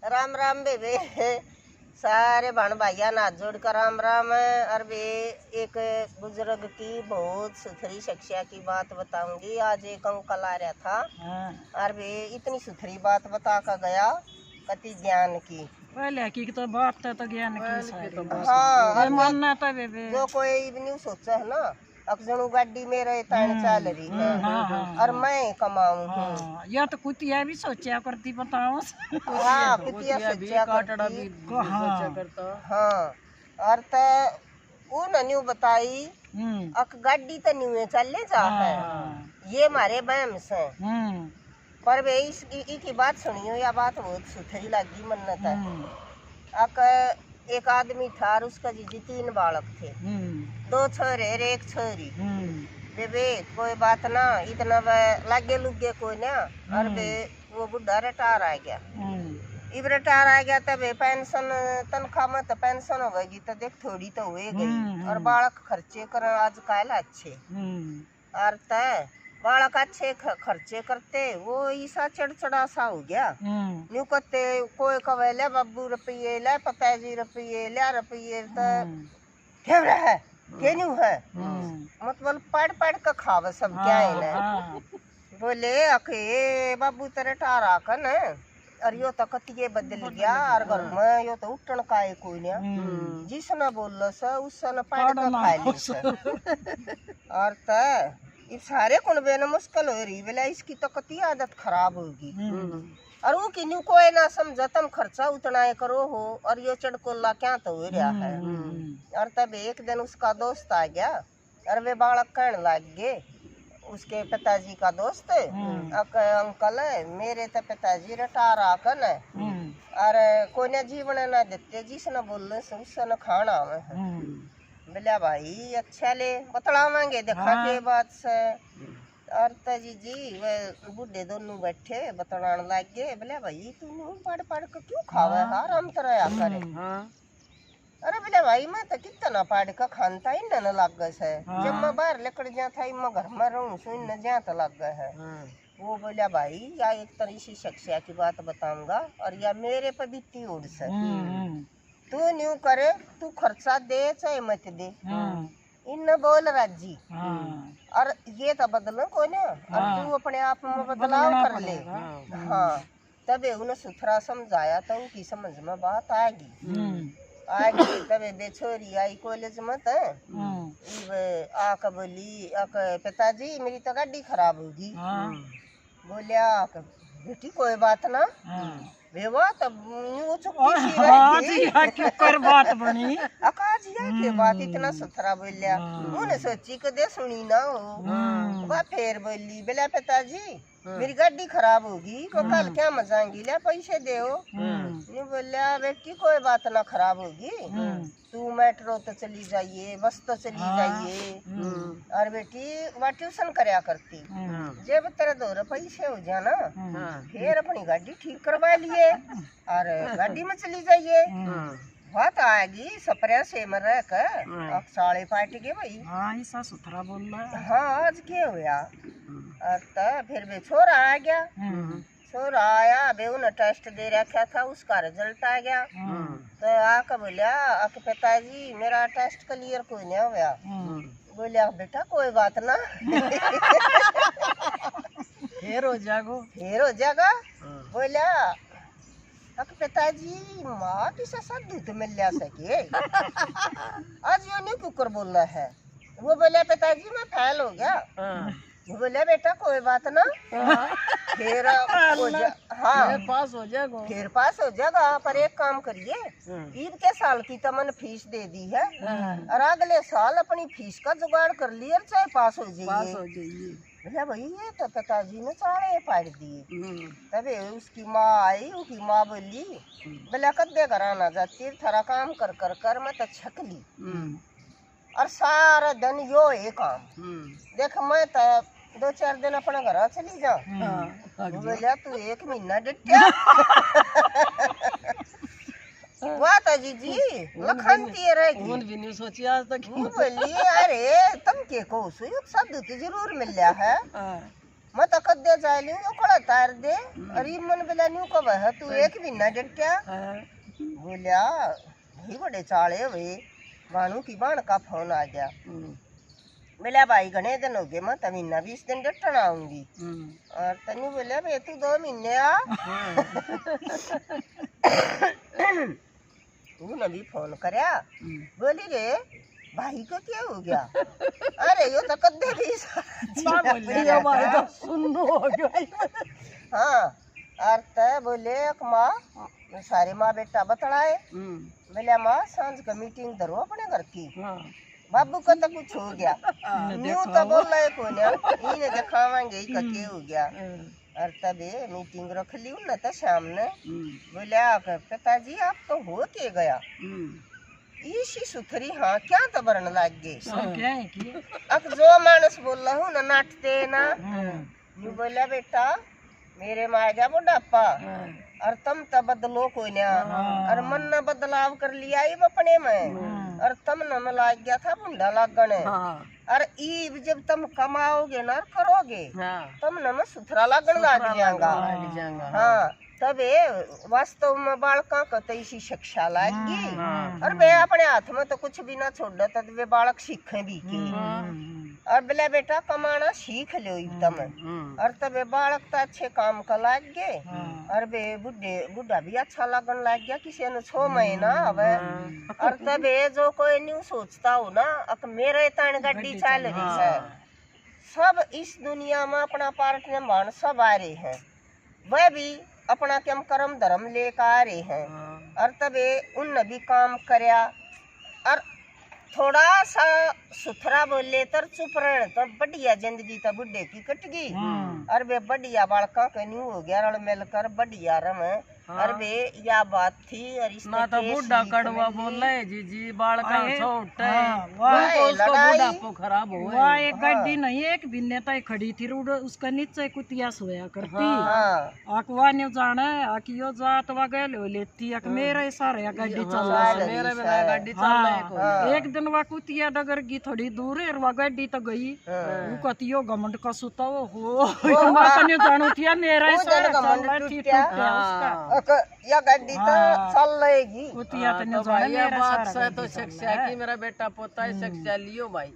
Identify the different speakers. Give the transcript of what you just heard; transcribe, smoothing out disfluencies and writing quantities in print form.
Speaker 1: राम राम बेबे। सारे बहन भाइया नाथ जोड़ कर राम राम। और वे एक बुजुर्ग की बहुत सुथरी शिक्षा की बात बताऊंगी। आज एक अंकल आ रहा था और वे इतनी सुथरी बात बता कर गया, कति ज्ञान की।
Speaker 2: पहले की तो बात तो ज्ञान की सारी।
Speaker 1: हाँ,
Speaker 2: मानना तो बेबे
Speaker 1: जो कोई न्यू सोचा है ना, अक्सर गाड़ी में रहे तान चल रही है और मैं कमाऊं हूँ।
Speaker 2: या तो कुतिया भी सोचा करती बताओ।
Speaker 1: हाँ, कुतिया सोचा करती। हाँ, और तो वो न्यू बताई अक गाड़ी तो न्यू चलने जा है। ये मारे बहम से पर वे इसकी बात सुनियो, या बात बहुत सुथरी लगी मन्नत है। अक एक आदमी था और उसका जी 3 बालक थे, 2 छोरे और 1 छोरी। बेबे कोई बात ना, इतना लागे लुगे कोई ना। और बे वो बुढ़ा रिटायर आ गया। इब रिटायर आ गया तब पेंशन तनख्वाह में तो पेंशन हो गई तो देख थोड़ी तो हुए गई। और बालक खर्चे कर आज कल अच्छे। और तय बालक अच्छे खर्चे करते, वो ईसा चढ़चढ़ा सा हो गया। न्यू करते कोई कवे ले बाबू रुपये ले, पपाजी रुपये ले, रुपये तो है के न्यू है। मतलब पढ़ पढ़ के खावे सब क्या है। बोले अके बाबू तेरे टारा कन और यो तो कतिये बदल गया। और घर में यो तो उठन का है कोई ना, जिसने बोल स उसने पढ़ के खा ली। और त इस सारे कुनबे ने मुश्किल हो रही, बोला इसकी तो कति आदत खराब होगी। और वो कि न्यू कोई ना समझा, तुम खर्चा उतना ही करो हो और यो चढ़कोला क्या तो हो रहा है। और तब एक दिन उसका दोस्त आ गया और वे बालक कहने लग गए, उसके पिताजी का दोस्त, अंकल मेरे तो पिताजी रिटायर आकर न और कोई ने जीवन ना देते, जिसने बोलने से उसने खाना में। बोला भाई अच्छा ले बतलावांगे देखा के बात से। और तजी जी वे बूढ़े दोनों बैठे बतलाने लग गए। बोले भाई तुम पढ़ पढ़ के क्यों खावे आराम तरह करे। अरे बोले भाई मैं तो कितना पढ़ के खानता ही न लग गए है। जब मैं बाहर लेकर जा था मैं घर में रहूं सुन न जा तो लग गए है। वो बोला भाई या एक तरह से शिक्षा की बात बताऊंगा और या मेरे पे बीती उड़ से। तू न्यू करे, तू खर्चा दे चाहे मत दे, इन बोल राजी। और ये तो बदलो कोई ना, और तू अपने आप में बदलाव कर ले। हाँ, तबे उन्हें सुथरा समझाया तो उनकी समझ में बात आगी। तबे बेछोरी आई कॉलेज में तो आक बोली आक पिताजी मेरी तो गाड़ी खराब होगी। बोलिया बेटी कोई बात ना, बेवा तब
Speaker 2: कर बात बनी
Speaker 1: अकाजिया के बात इतना सुथरा बोलिया। उन्हें सोची के दे सुनी ना हो। वह फिर बोली बोला पिताजी मेरी गाड़ी खराब होगी तो कल क्या मजाएंगी, ले पैसे दे। बोलिया बेटी कोई बात ना खराब होगी, तू मेट्रो तो चली जाइए, बस तो चली जाइए। और बेटी वह ट्यूशन करया करती, जब तेरे 2 पैसे हो जाना फिर अपनी गाड़ी ठीक करवा लिए और गाड़ी में चली जाइए। बात आएगी सपरिया से मर रह कर साले पार्ट के भाई।
Speaker 2: हाँ ऐसा सुथरा बोल रहा है।
Speaker 1: हाँ आज क्या हुआ। और फिर वे छोरा आ गया। छोरा आया, अबे उन्हें टेस्ट दे रखा था, उसका रिजल्ट आ गया। तो आके बोलिया आके पिताजी मेरा टेस्ट क्लियर कोई नहीं हुआ। बोलिया बेटा कोई बात ना
Speaker 2: फिर हो
Speaker 1: जाएगा। बोलिया अक पिताजी माँ किसे सब दूध मिल जा सके आज यो नहीं कुकर बोल रहा है। वो बोले पिताजी मैं फेल हो गया। वो बोले बेटा कोई बात ना, फिर पास हो जाएगा। पर एक काम करिए, ईद के साल की तो मैंने फीस दे दी है और अगले साल अपनी फीस का जुगाड़ कर लिया चाहे पास हो जाइए। बोला भाई ये तो पिताजी ने सारे फाड़ दिए। तबे उसकी माँ आई, उसकी माँ बोली बोला कद्दे घराना जाती थारा काम कर कर कर मैं तो छक ली और सारा दिन यो है काम। देख मैं तो 2-4 दिन अपने घर चली जा। बोला तू 1 महीना डिट्या वाह ताजी जी लखनती रहेगी।
Speaker 2: सोची आज तक
Speaker 1: बोली अरे तुम के को सब तो जरूर मिल है। मैं तो कद दे जाए लियो यो कड़ा तार दे अरे मन बेला न्यू को वह तू एक भी ना डटया बोलिया भाई बड़े चाले वे बानू की बाण का फोन आ गया बोलिया भाई घने दिन हो गए मैं तो महीना 20 दिन डटन आऊंगी और तनु बोलिया भाई तू 2 महीने आ तू ने भी फोन करया बोली रे भाई को क्या हो गया अरे यो तो कद्दे भी हाँ अर्थ बोले एक माँ सारे माँ बेटा बतलाए बोले माँ सांझ का मीटिंग धरो अपने घर की बाबू को तो कुछ हो गया न्यू तो बोल रहे को इन्हें दिखावांगे ही के हो गया और तबे मीटिंग रख ली न तो शाम ने बोले पिताजी आप तो हो के गया इसी सुथरी हाँ क्या तो बरन लाग गए अब जो मानस बोल रहा हूँ ना नाटते ना न्यू बोला बेटा मेरे में आ गया बुढ़ापा और तुम तो बदलो कोई ना और मन ने बदलाव कर लिया ही अपने में और तुम न में लाग गया था बुंडा लागण और ईब जब तुम कमाओगे ना करोगे तुम न में सुथरा लागण लाग जाएगा हाँ तबे वास्तव में बालका को तो इसी शिक्षा लागी और वे अपने हाथ में तो कुछ भी ना छोड़ तो वे बालक सीखे भी के और बोले बेटा कमाना सीख लो एकदम और तबे बालक तो अच्छे काम का लाग गए और वे बुढ़ा भी अच्छा लगन लग गया किसी ने 6 महीना अब और तबे जो कोई न्यू सोचता हो ना अब मेरे तन गड्डी चल रही है सब इस दुनिया में अपना पार्ट निभान सब आ रहे हैं वह भी अपना कम कर्म धर्म लेकर आ रहे हैं और तबे उन भी काम करया और थोड़ा सा सुथरा बोले तर चुप रहने तो बढ़िया जिंदगी तो बुढ़े की कट गई और वे बढ़िया बालका के न्यू हो गया रल मिलकर बढ़िया रम और वे या बात थी और
Speaker 3: ना तो बुढ़ा कड़वा बोले जी बालका छोटे
Speaker 2: लड़ाई
Speaker 3: खराब हो
Speaker 2: वह एक गड्डी नहीं एक भिन्नता खड़ी थी रोड उसका नीचे कुतिया सोया करती अकवा ने जाना अकियो जात वा गए लेती अक मेरे सारे गड्डी चल
Speaker 3: मेरे में गड्डी चल
Speaker 2: एक दिन वा कुतिया डगर की थोड़ी दूर है वा गड्डी तो गई वो कतियो घमंड का सुता हो मां कने जानो थिया मेरा सारा चल ठीक उसका
Speaker 1: या गड्डी तो चल रहेगी
Speaker 2: कुतिया तो
Speaker 3: भाई बात से तो शिक्षा की मेरा बेटा पोता है शिक्षा लियो भाई